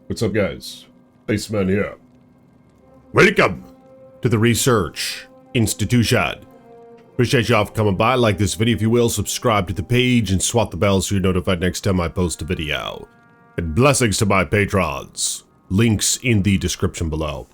What's up, guys? Iceman here. Welcome to the Research Institution. Appreciate y'all for coming by. Like this video if you will, subscribe to the page, and swat the bell so you're notified next time I post a video. And blessings to my patrons. Links in the description below.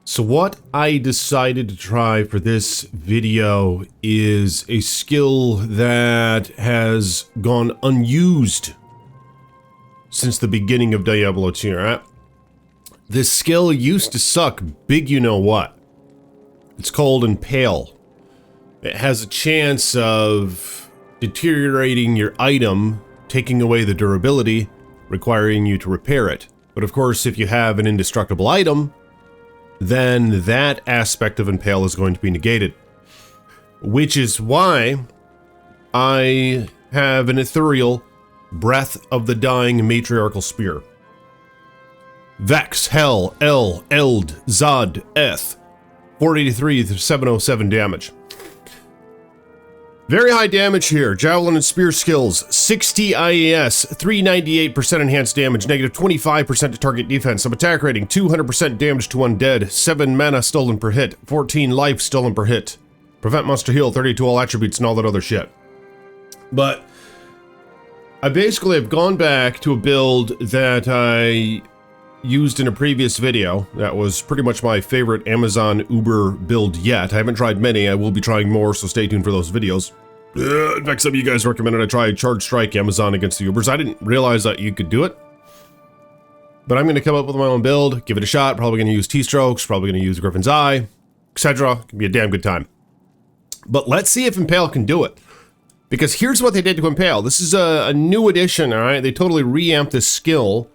So what I decided to try for this video is a skill that has gone unused since the beginning of Diablo 2, right? This skill used to suck big you know what. It's called Impale. It has a chance of deteriorating your item, taking away the durability, requiring you to repair it. But of course, if you have an indestructible item, then that aspect of Impale is going to be negated. Which is why I have an ethereal Breath of the Dying Matriarchal Spear. Vex, Hell, El, Eld, Zod, Eth. 483 to 707 damage. Very high damage here. Javelin and Spear skills. 60 IAS, 398% enhanced damage, negative 25% to target defense. Some attack rating, 200% damage to undead, 7 mana stolen per hit, 14 life stolen per hit. Prevent monster heal, 30 to all attributes, and all that other shit. But I basically have gone back to a build that I used in a previous video. That was pretty much my favorite Amazon Uber build yet. I haven't tried many. I will be trying more, so stay tuned for those videos. In fact, some of you guys recommended I try Charge Strike Amazon against the Ubers. I didn't realize that you could do it. But I'm going to come up with my own build, give it a shot. Probably going to use T-Strokes, probably going to use Griffin's Eye, etc. It can be a damn good time. But let's see if Impale can do it. Because here's what they did to Impale. This is a new addition, alright? They totally reamped this skill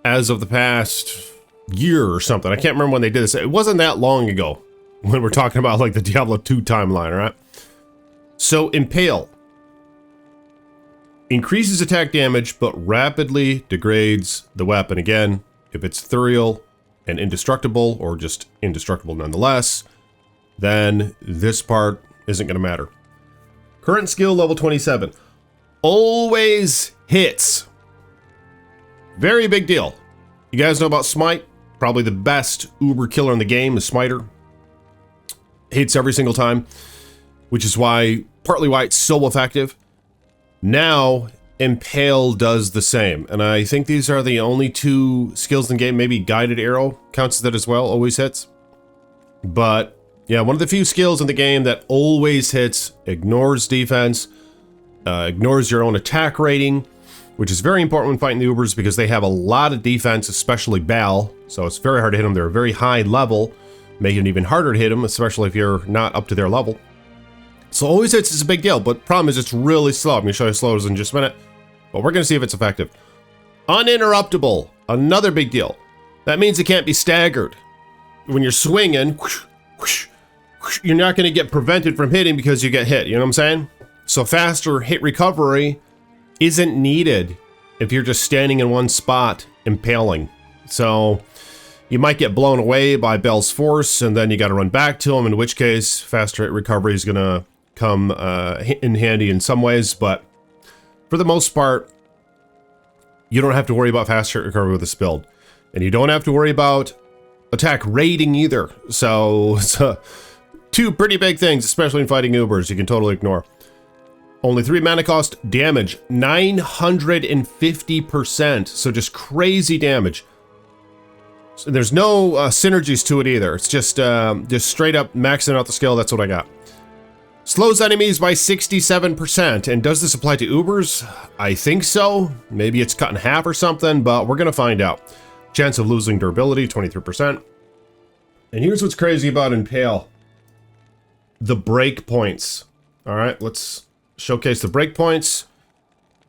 as of the past year or something. I can't remember when they did this. It wasn't that long ago when we're talking about like the Diablo 2 timeline, alright? So Impale increases attack damage but rapidly degrades the weapon. Again, if it's ethereal and indestructible, or just indestructible nonetheless, then this part isn't going to matter. Current skill level 27. Always hits. Very big deal. You guys know about Smite? Probably the best Uber killer in the game is Smiter. Hits every single time, which is partly why it's so effective. Now, Impale does the same, and I think these are the only two skills in the game. Maybe Guided Arrow counts as that as well, always hits. But yeah, one of the few skills in the game that always hits, ignores defense, ignores your own attack rating, which is very important when fighting the Ubers because they have a lot of defense, especially Baal, so it's very hard to hit them. They're a very high level, making it even harder to hit them, especially if you're not up to their level. So always hits is a big deal, but the problem is it's really slow. I'm going to show you slow in just a minute, but we're going to see if it's effective. Uninterruptible, another big deal. That means it can't be staggered. When you're swinging, whoosh, whoosh, you're not going to get prevented from hitting because you get hit, you know what I'm saying? So faster hit recovery isn't needed if you're just standing in one spot impaling. So you might get blown away by Bell's force and then you got to run back to him, in which case faster hit recovery is going to come in handy in some ways, but for the most part, you don't have to worry about faster hit recovery with this build. And you don't have to worry about attack rating either. So it's two pretty big things, especially in fighting Ubers, you can totally ignore. Only 3 mana cost, damage 950%, so just crazy damage. So there's no synergies to it either. It's just straight up maxing out the skill. That's what I got. Slows enemies by 67%, and does this apply to Ubers? I think so. Maybe it's cut in half or something, but we're gonna find out. Chance of losing durability, 23%. And here's what's crazy about Impale. The breakpoints. Alright, let's showcase the breakpoints.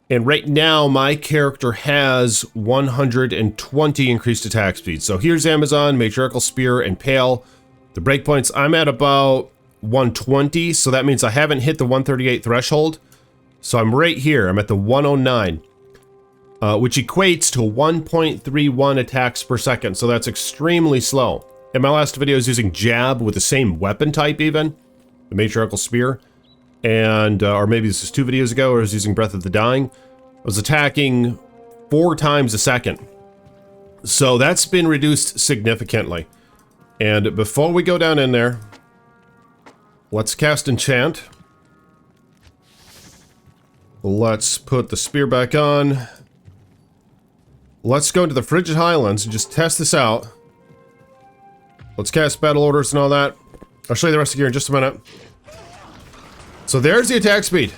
And right now, my character has 120 increased attack speed. So here's Amazon, Matriarchal Spear, and Impale. The breakpoints, I'm at about 120, so that means I haven't hit the 138 threshold. So I'm right here, I'm at the 109. Which equates to 1.31 attacks per second, so that's extremely slow. In my last video, I was using Jab with the same weapon type even, the Matriarchal Spear. And, or maybe this is 2 videos ago, where I was using Breath of the Dying. I was attacking 4 times a second. So that's been reduced significantly. And before we go down in there, let's cast Enchant. Let's put the spear back on. Let's go into the Frigid Highlands and just test this out. Let's cast battle orders and all that. I'll show you the rest of the gear in just a minute. So there's the attack speed.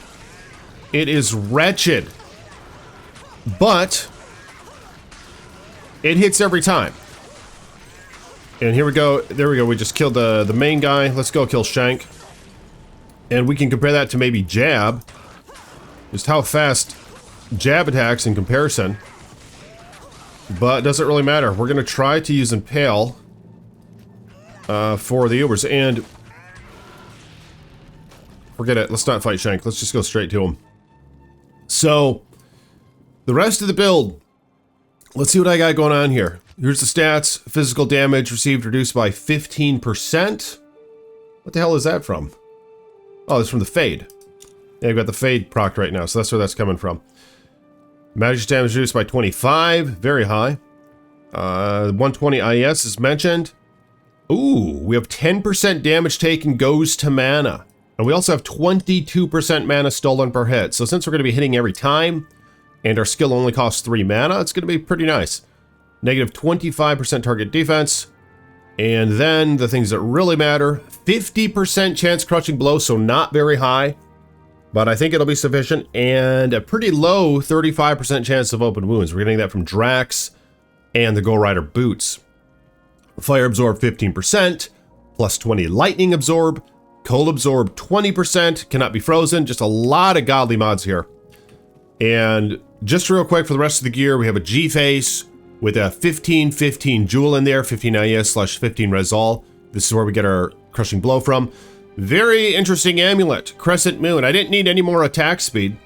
It is wretched. But it hits every time. And here we go. There we go. We just killed the main guy. Let's go kill Shank. And we can compare that to maybe Jab. Just how fast Jab attacks in comparison. But it doesn't really matter. We're going to try to use Impale for the Ubers. And forget it. Let's not fight Shank. Let's just go straight to him. So the rest of the build. Let's see what I got going on here. Here's the stats. Physical damage received reduced by 15%. What the hell is that from? Oh, it's from the Fade. Yeah, I've got the Fade proc right now, so that's where that's coming from. Magic damage reduced by 25. Very high. 120 IS is mentioned. Ooh, we have 10% damage taken goes to mana. And we also have 22% mana stolen per hit. So since we're going to be hitting every time, and our skill only costs 3 mana, it's going to be pretty nice. Negative 25% target defense. And then the things that really matter, 50% chance crushing blow, so not very high. But I think it'll be sufficient. And a pretty low 35% chance of open wounds. We're getting that from Drax and the Go Rider boots. Fire absorb 15%, plus 20 lightning absorb. Cold absorb 20%, cannot be frozen. Just a lot of godly mods here. And just real quick for the rest of the gear, we have a G-Face with a 15-15 jewel in there, 15 IS / 15 Resol. This is where we get our crushing blow from. Very interesting amulet, Crescent Moon. I didn't need any more attack speed.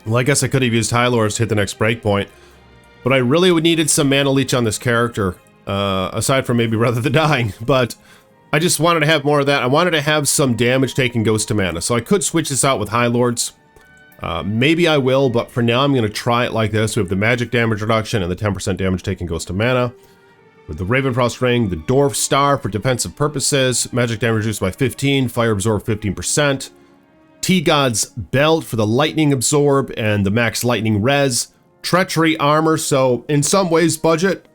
Well, I guess I could have used High Lords to hit the next breakpoint. But I really would needed some mana leech on this character, aside from maybe Rather Than Dying. But I just wanted to have more of that. I wanted to have some damage taken goes to mana. So I could switch this out with High Lords. Maybe I will, but for now I'm going to try it like this. We have the magic damage reduction and the 10% damage taken goes to mana. With the Ravenfrost Ring, the Dwarf Star for defensive purposes, magic damage reduced by 15, fire absorb 15%. T-God's Belt for the lightning absorb and the max lightning res. Treachery armor, so in some ways budget.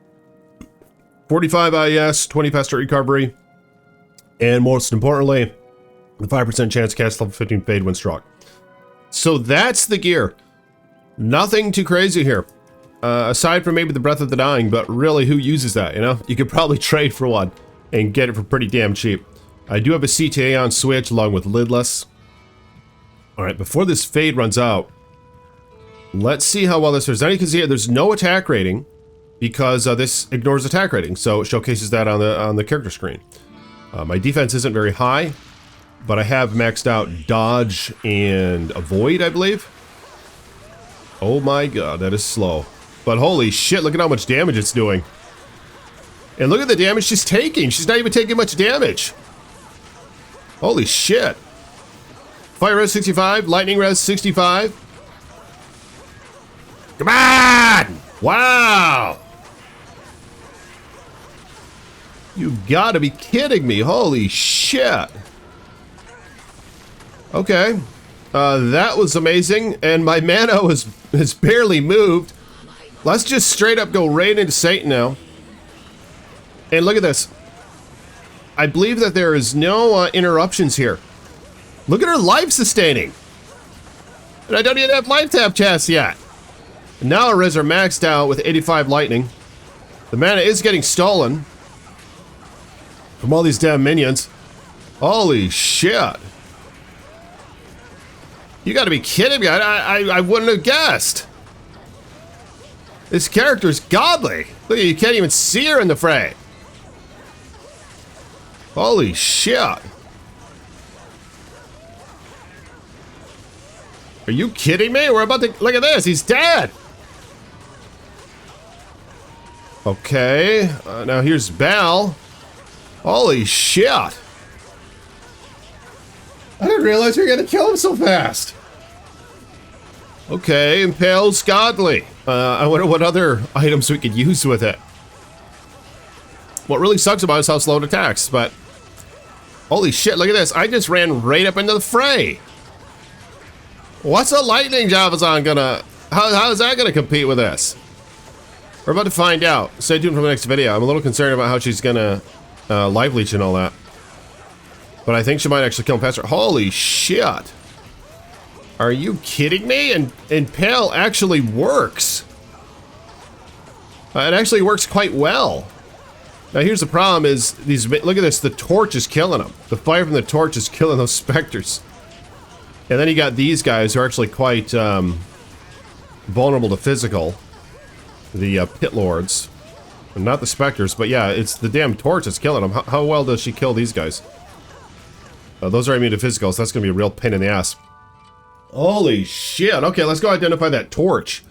45 IS, 20 faster recovery. And most importantly, the 5% chance to cast level 15 fade when struck. So that's the gear. Nothing too crazy here. Aside from maybe the Breath of the Dying, but really, who uses that, you know? You could probably trade for one and get it for pretty damn cheap. I do have a CTA on Switch along with Lidless. Alright, before this fade runs out, let's see how well this is. Because here, there's no attack rating because this ignores attack rating, so it showcases that on the character screen. My defense isn't very high, but I have maxed out dodge and avoid, I believe. Oh my god, that is slow. But holy shit, look at how much damage it's doing. And look at the damage she's taking. She's not even taking much damage. Holy shit. Fire res 65, lightning res 65. Come on! Wow! You gotta be kidding me. Holy shit. Okay. That was amazing. And my mana has barely moved. Let's just straight up go right into Satan now. And look at this. I believe that there is no interruptions here. Look at her life sustaining. And I don't even have life tap chest yet. And now our res are maxed out with 85 lightning. The mana is getting stolen from all these damn minions. Holy shit. You gotta be kidding me. I wouldn't have guessed. This character's godly. Look, you can't even see her in the fray. Holy shit. Are you kidding me? We're about to... Look at this. He's dead. Okay. Now here's Bal. Holy shit. I didn't realize we were going to kill him so fast. Okay. Impale's godly. I wonder what other items we could use with it. What really sucks about it is how slow it attacks, but holy shit, look at this. I just ran right up into the fray. What's a lightning Javazon gonna... How is that gonna compete with this? We're about to find out. Stay tuned for the next video. I'm a little concerned about how she's gonna live leech and all that. But I think she might actually kill him faster. Holy shit. Are you kidding me? And Impale actually works. It actually works quite well. Now here's the problem is these, look at this, the torch is killing them. The fire from the torch is killing those specters. And then you got these guys who are actually quite vulnerable to physical. The pit lords. Not the specters, but yeah, it's the damn torch that's killing them. How well does she kill these guys? Those are immune to physical, so that's gonna be a real pain in the ass. Holy shit. Okay, let's go identify that torch.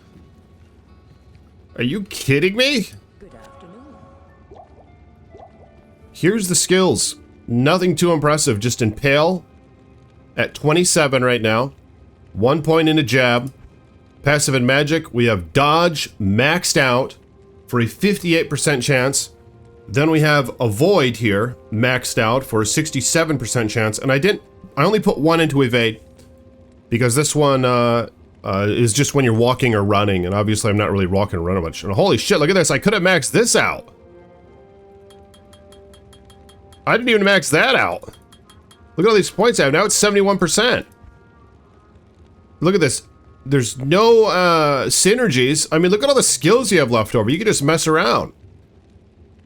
Are you kidding me? Good afternoon. Here's the skills. Nothing too impressive, just Impale at 27 right now. 1 point in a jab. Passive and magic, we have Dodge maxed out for a 58% chance. Then we have Avoid here, maxed out for a 67% chance. And I only put 1 into Evade because this one is just when you're walking or running. And obviously I'm not really walking or running much. And holy shit, look at this. I could have maxed this out. I didn't even max that out. Look at all these points I have. Now it's 71%. Look at this. There's no synergies. I mean, look at all the skills you have left over. You can just mess around.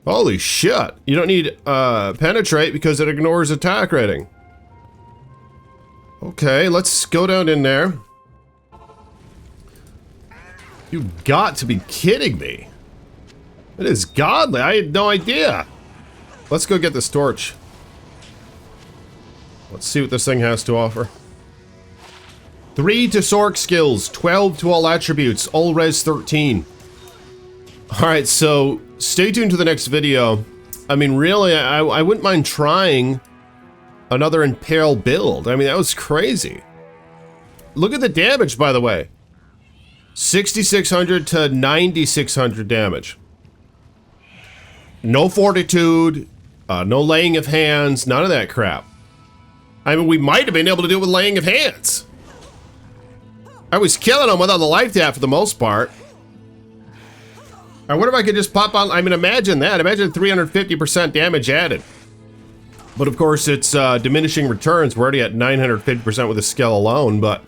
Holy shit. You don't need penetrate because it ignores attack rating. Okay, let's go down in there. You've got to be kidding me. It is godly. I had no idea. Let's go get this torch. Let's see what this thing has to offer. 3 to Sork skills, 12 to all attributes, all res 13. Alright, so stay tuned to the next video. I mean, really, I wouldn't mind trying another Impale build. I mean, that was crazy. Look at the damage, by the way. 6,600 to 9,600 damage. No fortitude, no laying of hands, none of that crap. I mean, we might have been able to do it with laying of hands. I was killing them without the life tap for the most part. I wonder if I could just pop on. I mean, imagine that. Imagine 350% damage added. But of course, it's diminishing returns. We're already at 950% with the skill alone, but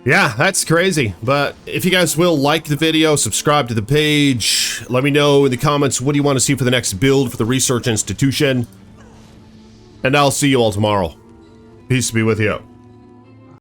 yeah, that's crazy. But if you guys will like the video, subscribe to the page. Let me know in the comments what do you want to see for the next build for the research institution. And I'll see you all tomorrow. Peace be with you.